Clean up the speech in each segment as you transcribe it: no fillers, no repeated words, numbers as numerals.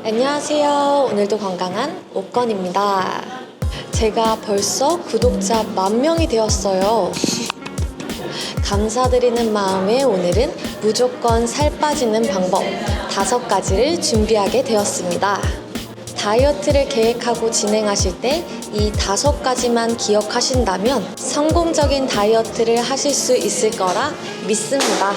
안녕하세요. 오늘도 건강한 옥건입니다. 제가 벌써 구독자 10,000명이 되었어요. 감사드리는 마음에 오늘은 무조건 살 빠지는 방법 5가지를 준비하게 되었습니다. 다이어트를 계획하고 진행하실 때 이 5가지만 기억하신다면 성공적인 다이어트를 하실 수 있을 거라 믿습니다.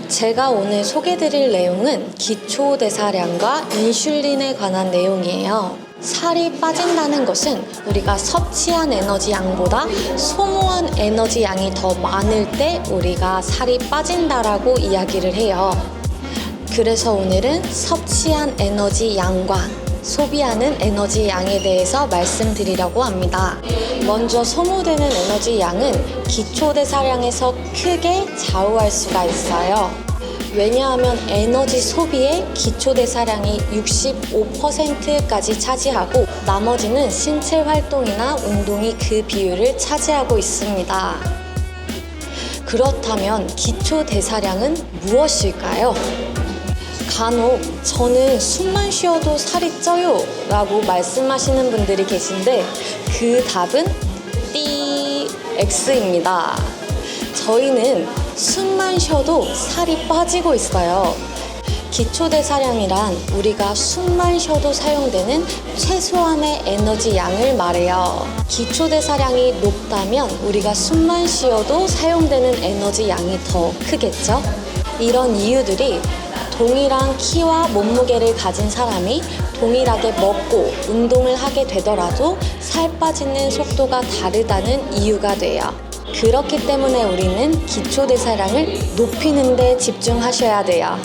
제가 오늘 소개드릴 내용은 기초대사량과 인슐린에 관한 내용이에요. 살이 빠진다는 것은 우리가 섭취한 에너지 양보다 소모한 에너지 양이 더 많을 때 우리가 살이 빠진다라고 이야기를 해요. 그래서 오늘은 섭취한 에너지 양과 소비하는 에너지 양에 대해서 말씀드리려고 합니다. 먼저 소모되는 에너지 양은 기초대사량에서 크게 좌우할 수가 있어요. 왜냐하면 에너지 소비의 기초대사량이 65%까지 차지하고 나머지는 신체 활동이나 운동이 그 비율을 차지하고 있습니다. 그렇다면 기초대사량은 무엇일까요? 간혹 저는 숨만 쉬어도 살이 쪄요 라고 말씀하시는 분들이 계신데 그 답은 X입니다. 저희는 숨만 쉬어도 살이 빠지고 있어요. 기초대사량이란 우리가 숨만 쉬어도 사용되는 최소한의 에너지 양을 말해요. 기초대사량이 높다면 우리가 숨만 쉬어도 사용되는 에너지 양이 더 크겠죠? 이런 이유들이 동일한 키와 몸무게를 가진 사람이 동일하게 먹고 운동을 하게 되더라도 살 빠지는 속도가 다르다는 이유가 돼요. 그렇기 때문에 우리는 기초대사량을 높이는 데 집중하셔야 돼요.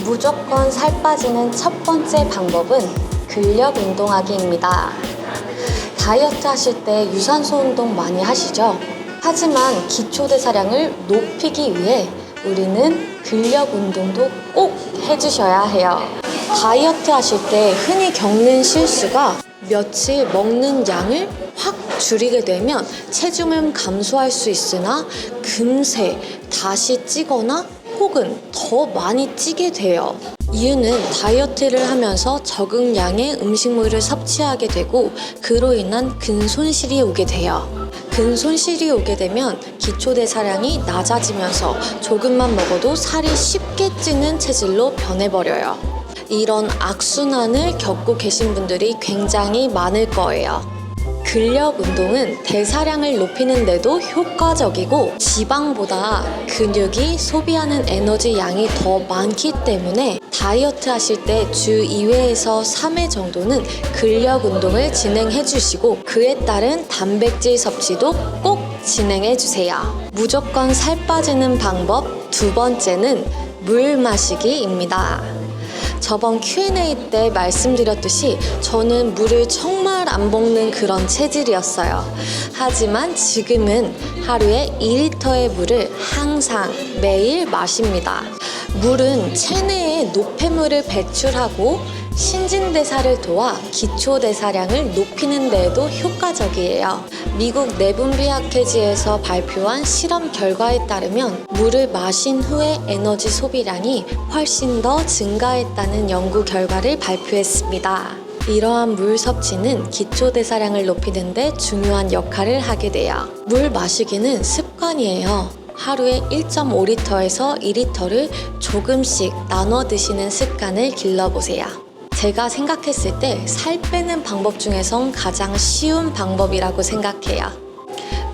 무조건 살 빠지는 첫 번째 방법은 근력 운동하기입니다. 다이어트 하실 때 유산소 운동 많이 하시죠? 하지만 기초대사량을 높이기 위해 우리는 근력 운동도 꼭 해주셔야 해요. 다이어트 하실 때 흔히 겪는 실수가 며칠 먹는 양을 확 줄이게 되면 체중은 감소할 수 있으나 금세 다시 찌거나 혹은 더 많이 찌게 돼요. 이유는 다이어트를 하면서 적은 양의 음식물을 섭취하게 되고 그로 인한 근손실이 오게 돼요. 근손실이 오게 되면 기초대사량이 낮아지면서 조금만 먹어도 살이 쉽게 찌는 체질로 변해버려요. 이런 악순환을 겪고 계신 분들이 굉장히 많을 거예요. 근력 운동은 대사량을 높이는 데도 효과적이고 지방보다 근육이 소비하는 에너지 양이 더 많기 때문에 다이어트 하실 때 주 2회에서 3회 정도는 근력 운동을 진행해 주시고 그에 따른 단백질 섭취도 꼭 진행해 주세요. 무조건 살 빠지는 방법 2번째는 물 마시기입니다. 저번 Q&A 때 말씀드렸듯이 저는 물을 정말 안 먹는 그런 체질이었어요. 하지만 지금은 하루에 2리터의 물을 항상 매일 마십니다. 물은 체내에 노폐물을 배출하고 신진대사를 도와 기초대사량을 높이는 데에도 효과적이에요. 미국 내분비학회지에서 발표한 실험 결과에 따르면 물을 마신 후에 에너지 소비량이 훨씬 더 증가했다는 연구 결과를 발표했습니다. 이러한 물 섭취는 기초대사량을 높이는 데 중요한 역할을 하게 돼요. 물 마시기는 습관이에요. 하루에 1.5리터에서 2리터를 조금씩 나눠 드시는 습관을 길러보세요. 제가 생각했을 때 살 빼는 방법 중에선 가장 쉬운 방법이라고 생각해요.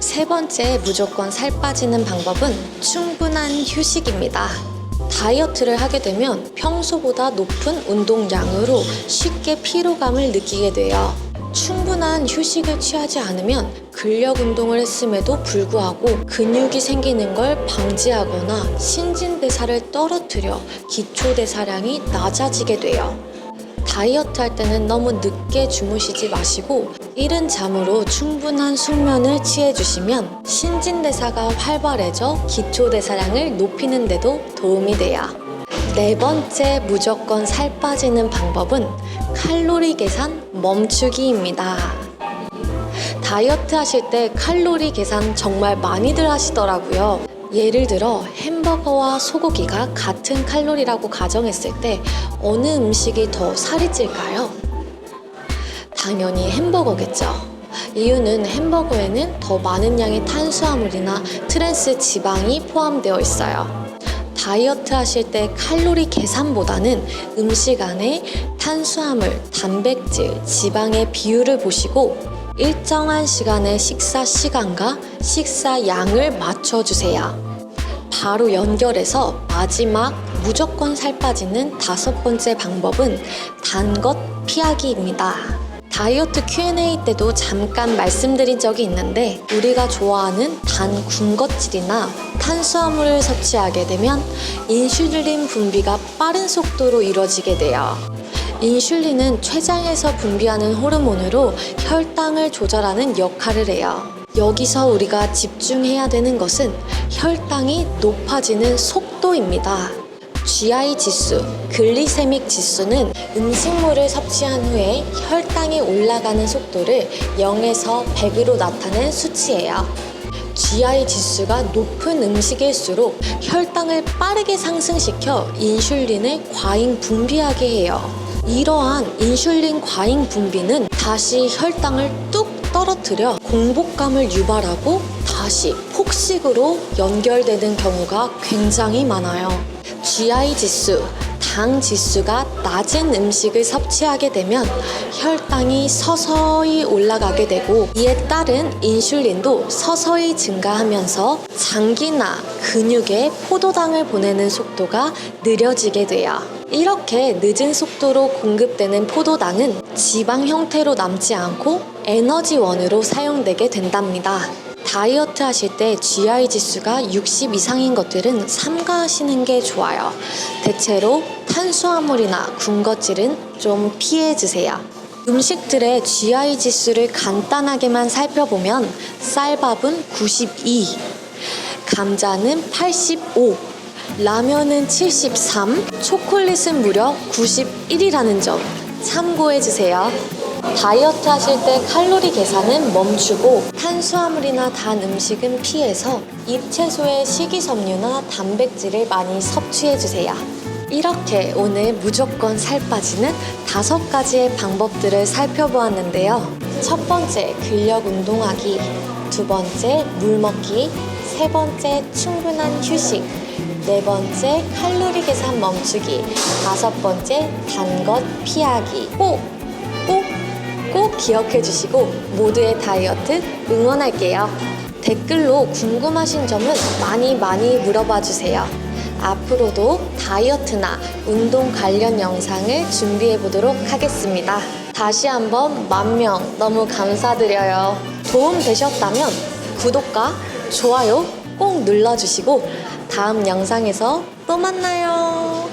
3번째 무조건 살 빠지는 방법은 충분한 휴식입니다. 다이어트를 하게 되면 평소보다 높은 운동량으로 쉽게 피로감을 느끼게 돼요. 충분한 휴식을 취하지 않으면 근력 운동을 했음에도 불구하고 근육이 생기는 걸 방지하거나 신진대사를 떨어뜨려 기초대사량이 낮아지게 돼요. 다이어트 할 때는 너무 늦게 주무시지 마시고 이른 잠으로 충분한 숙면을 취해주시면 신진대사가 활발해져 기초대사량을 높이는 데도 도움이 돼요. 4번째 무조건 살 빠지는 방법은 칼로리 계산 멈추기입니다. 다이어트 하실 때 칼로리 계산 정말 많이들 하시더라고요. 예를 들어 햄버거와 소고기가 같은 칼로리라고 가정했을 때 어느 음식이 더 살이 찔까요? 당연히 햄버거겠죠. 이유는 햄버거에는 더 많은 양의 탄수화물이나 트랜스 지방이 포함되어 있어요. 다이어트 하실 때 칼로리 계산보다는 음식 안에 탄수화물, 단백질, 지방의 비율을 보시고 일정한 시간의 식사 시간과 식사 양을 맞춰주세요. 바로 연결해서 마지막 무조건 살 빠지는 5번째 방법은 단 것 피하기입니다. 다이어트 Q&A 때도 잠깐 말씀드린 적이 있는데 우리가 좋아하는 단 군것질이나 탄수화물을 섭취하게 되면 인슐린 분비가 빠른 속도로 이루어지게 돼요. 인슐린은 췌장에서 분비하는 호르몬으로 혈당을 조절하는 역할을 해요. 여기서 우리가 집중해야 되는 것은 혈당이 높아지는 속도입니다. GI 지수, 글리세믹 지수는 음식물을 섭취한 후에 혈당이 올라가는 속도를 0에서 100으로 나타낸 수치예요. GI 지수가 높은 음식일수록 혈당을 빠르게 상승시켜 인슐린을 과잉 분비하게 해요. 이러한 인슐린 과잉 분비는 다시 혈당을 뚝 떨어뜨려 공복감을 유발하고 다시 폭식으로 연결되는 경우가 굉장히 많아요. GI 지수, 당 지수가 낮은 음식을 섭취하게 되면 혈당이 서서히 올라가게 되고 이에 따른 인슐린도 서서히 증가하면서 장기나 근육에 포도당을 보내는 속도가 느려지게 돼요. 이렇게 늦은 속도로 공급되는 포도당은 지방 형태로 남지 않고 에너지원으로 사용되게 된답니다. 다이어트 하실 때 GI 지수가 60 이상인 것들은 삼가하시는 게 좋아요. 대체로 탄수화물이나 군것질은 좀 피해주세요. 음식들의 GI 지수를 간단하게만 살펴보면 쌀밥은 92, 감자는 85, 라면은 73, 초콜릿은 무려 91이라는 점 참고해주세요. 다이어트 하실 때 칼로리 계산은 멈추고 탄수화물이나 단 음식은 피해서 잎채소의 식이섬유나 단백질을 많이 섭취해주세요. 이렇게 오늘 무조건 살 빠지는 5가지의 방법들을 살펴보았는데요. 첫 번째, 근력 운동하기. 두 번째, 물 먹기. 세 번째, 충분한 휴식. 네 번째, 칼로리 계산 멈추기. 5번째, 단 것 피하기. 꼭 기억해 주시고 모두의 다이어트 응원할게요. 댓글로 궁금하신 점은 많이 물어봐 주세요. 앞으로도 다이어트나 운동 관련 영상을 준비해 보도록 하겠습니다. 다시 한번 10,000명 너무 감사드려요. 도움 되셨다면 구독과 좋아요 꼭 눌러주시고 다음 영상에서 또 만나요.